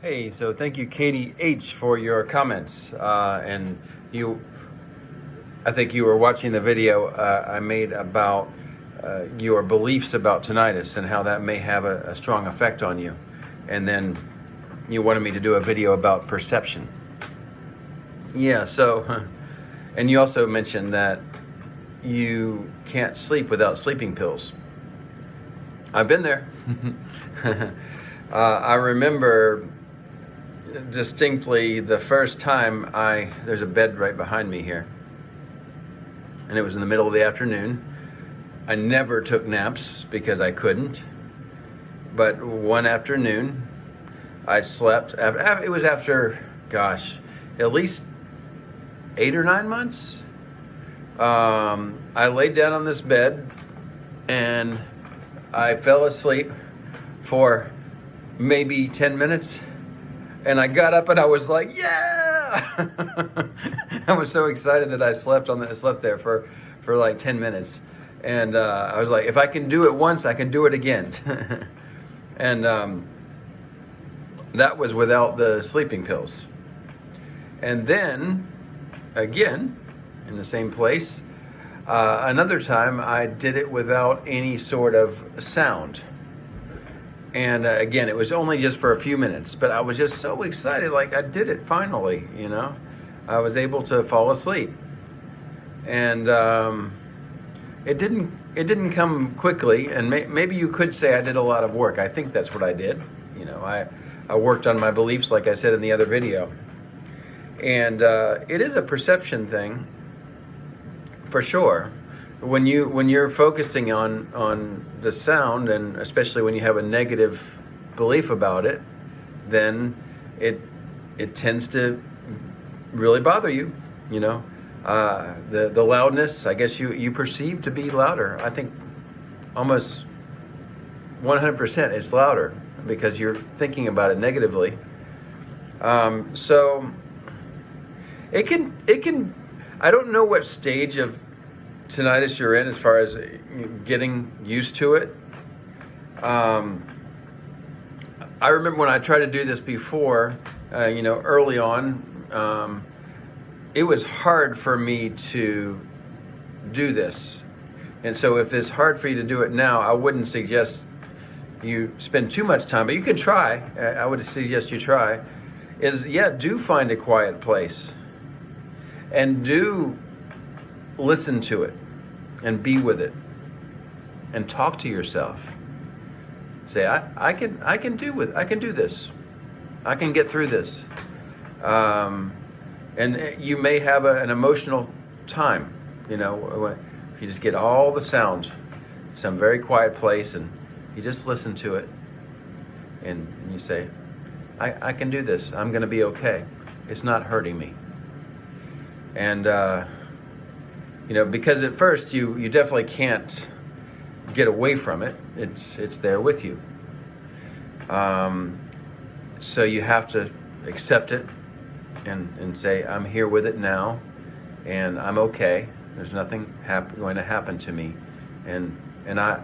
Hey, so thank you, Katie H, for your comments. And I think you were watching the video I made about your beliefs about tinnitus and how that may have a strong effect on you. And then you wanted me to do a video about perception. Yeah, and you also mentioned that you can't sleep without sleeping pills. I've been there. I remember distinctly the first time there's a bed right behind me here, and it was in the middle of the afternoon. I never took naps because I couldn't, but one afternoon I slept. It was after, gosh, at least 8 or 9 months. I laid down on this bed and I fell asleep for maybe 10 minutes. And I got up and I was like, yeah! I was so excited that I slept there for like 10 minutes. And I was like, if I can do it once, I can do it again. And that was without the sleeping pills. And then, again, in the same place, another time I did it without any sort of sound. And again, it was only just for a few minutes, but I was just so excited, like I did it finally, I was able to fall asleep. And it didn't come quickly, and maybe you could say I did a lot of work. I think that's what I did. I worked on my beliefs, like I said in the other video. And it is a perception thing, for sure. When you're focusing on the sound, and especially when you have a negative belief about it, then it tends to really bother you. The loudness, I guess you perceive to be louder. I think almost 100% it's louder because you're thinking about it negatively. So it can. I don't know what stage of tinnitus you're in as far as getting used to it. I remember when I tried to do this before, early on, it was hard for me to do this. And so if it's hard for you to do it now, I wouldn't suggest you spend too much time, but you can try. I would suggest you try. Do find a quiet place and do listen to it and be with it and talk to yourself. Say, I can do this. I can get through this. And you may have an emotional time, if you just get all the sound, some very quiet place, and you just listen to it and you say, I can do this. I'm going to be okay. It's not hurting me. And because at first you definitely can't get away from it. It's there with you. So you have to accept it and say, I'm here with it now, and I'm okay. There's nothing going to happen to me, and I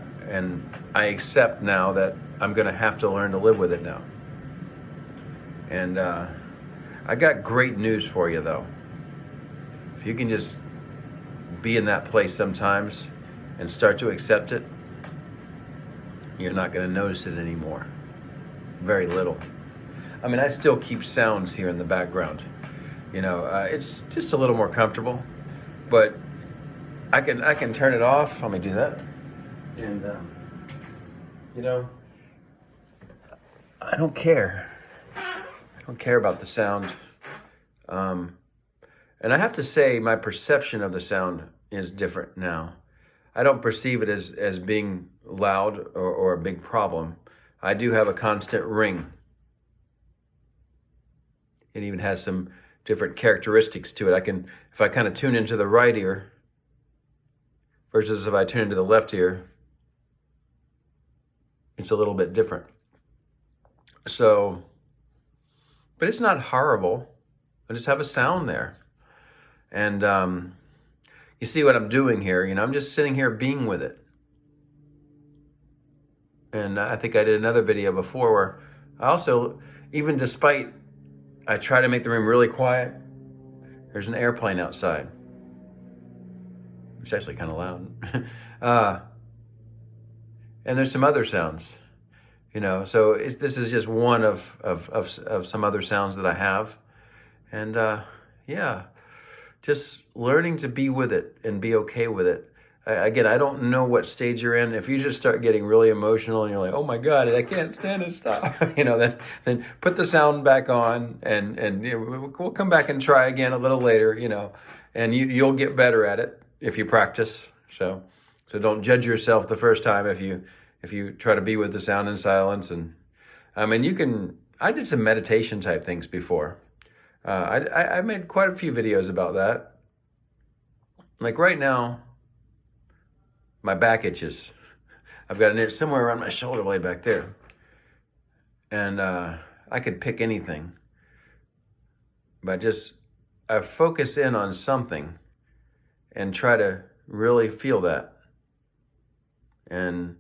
accept now that I'm going to have to learn to live with it now. And I got great news for you, though. If you can just be in that place sometimes and start to accept it, you're not going to notice it anymore. Very little. I mean, I still keep sounds here in the background. It's just a little more comfortable, but I can turn it off. Let me do that. And I don't care. I don't care about the sound. And I have to say, my perception of the sound is different now. I don't perceive it as being loud or a big problem. I do have a constant ring. It even has some different characteristics to it. If I kind of tune into the right ear versus if I tune into the left ear, it's a little bit different. So, but it's not horrible. I just have a sound there. And you see what I'm doing here, I'm just sitting here being with it. And I think I did another video before where I also, even despite I try to make the room really quiet, there's an airplane outside. It's actually kind of loud. And there's some other sounds, so this is just one of some other sounds that I have. And yeah, just learning to be with it and be okay with it. Again, I don't know what stage you're in. If you just start getting really emotional and you're like, oh my God, I can't stand it, stop. Then put the sound back on, and we'll come back and try again a little later, and you'll get better at it if you practice. So don't judge yourself the first time if you try to be with the sound in silence. And I did some meditation type things before. I made quite a few videos about that. Like right now, my back itches. I've got an itch somewhere around my shoulder blade back there. And I could pick anything. But I focus in on something and try to really feel that. And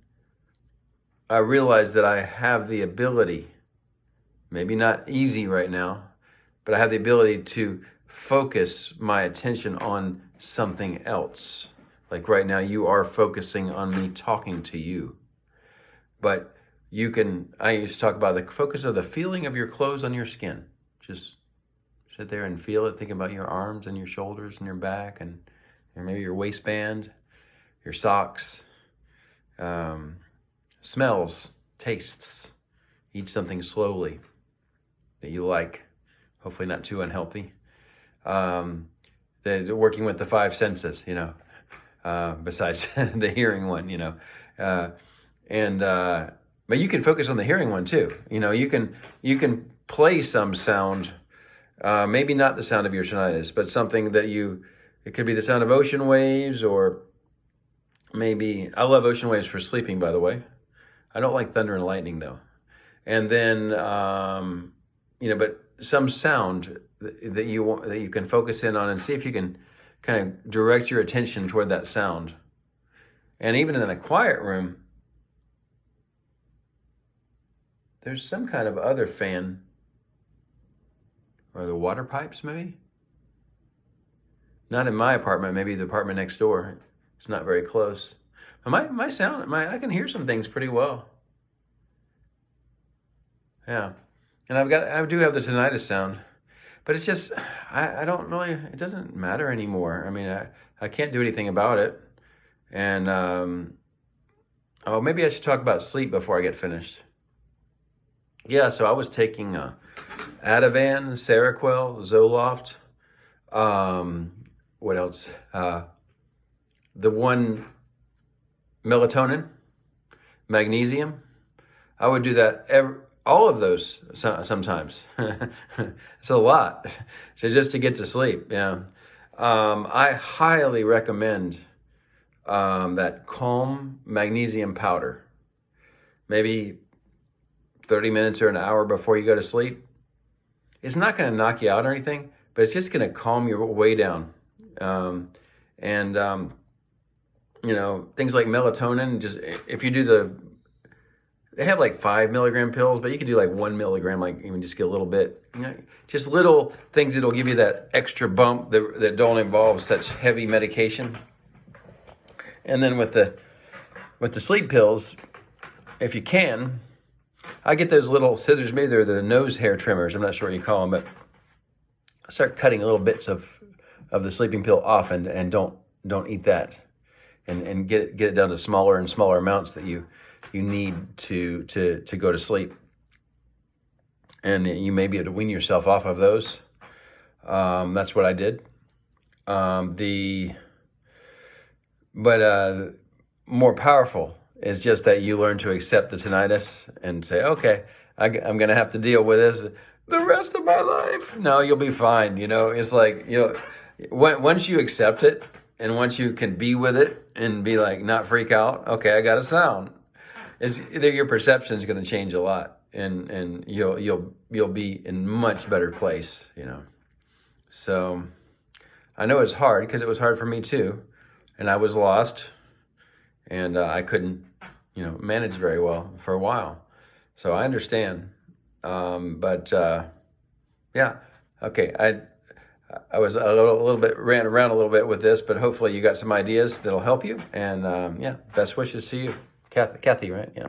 I realize that I have the ability, maybe not easy right now, but I have the ability to focus my attention on something else. Like right now, you are focusing on me talking to you. But I used to talk about the focus of the feeling of your clothes on your skin. Just sit there and feel it. Think about your arms and your shoulders and your back and maybe your waistband, your socks, smells, tastes. Eat something slowly that you like. Hopefully not too unhealthy. Working with the five senses, besides the hearing one, but you can focus on the hearing one too. You can play some sound, maybe not the sound of your tinnitus, but something that it could be the sound of ocean waves, or maybe, I love ocean waves for sleeping, by the way. I don't like thunder and lightning though. And then, but some sound that you can focus in on and see if you can kind of direct your attention toward that sound. And even in a quiet room, there's some kind of other fan, or the water pipes maybe? Not in my apartment, maybe the apartment next door. It's not very close. My sound, I can hear some things pretty well. Yeah. And I do have the tinnitus sound, but it's just, I don't really, it doesn't matter anymore. I can't do anything about it. And, maybe I should talk about sleep before I get finished. Yeah, so I was taking Ativan, Seroquel, Zoloft, what else? The one, melatonin, magnesium. I would do that all of those sometimes. It's a lot just to get to sleep. Yeah. I highly recommend that Calm magnesium powder. Maybe 30 minutes or an hour before you go to sleep. It's not going to knock you out or anything, but it's just going to calm your way down. Things like melatonin, just if you do they have like 5 milligram pills, but you can do like 1 milligram, like even just get a little bit, just little things that'll give you that extra bump that don't involve such heavy medication. And then with the sleep pills, if you can, I get those little scissors, maybe they're the nose hair trimmers, I'm not sure what you call them, but I start cutting little bits of the sleeping pill off and don't eat that, and get it down to smaller and smaller amounts that you need to go to sleep. And you may be able to wean yourself off of those. That's what I did. More powerful is just that you learn to accept the tinnitus and say, okay, I'm going to have to deal with this the rest of my life. No, you'll be fine. It's like, once you accept it and once you can be with it and be like, not freak out. Okay, I got a sound. Your perception is going to change a lot, and you'll be in much better place. So I know it's hard because it was hard for me too, and I was lost, and I couldn't manage very well for a while. So I understand. Yeah, okay. I was a little bit ran around a little bit with this, but hopefully you got some ideas that'll help you. And yeah, best wishes to you, Kathy. Right? Yeah.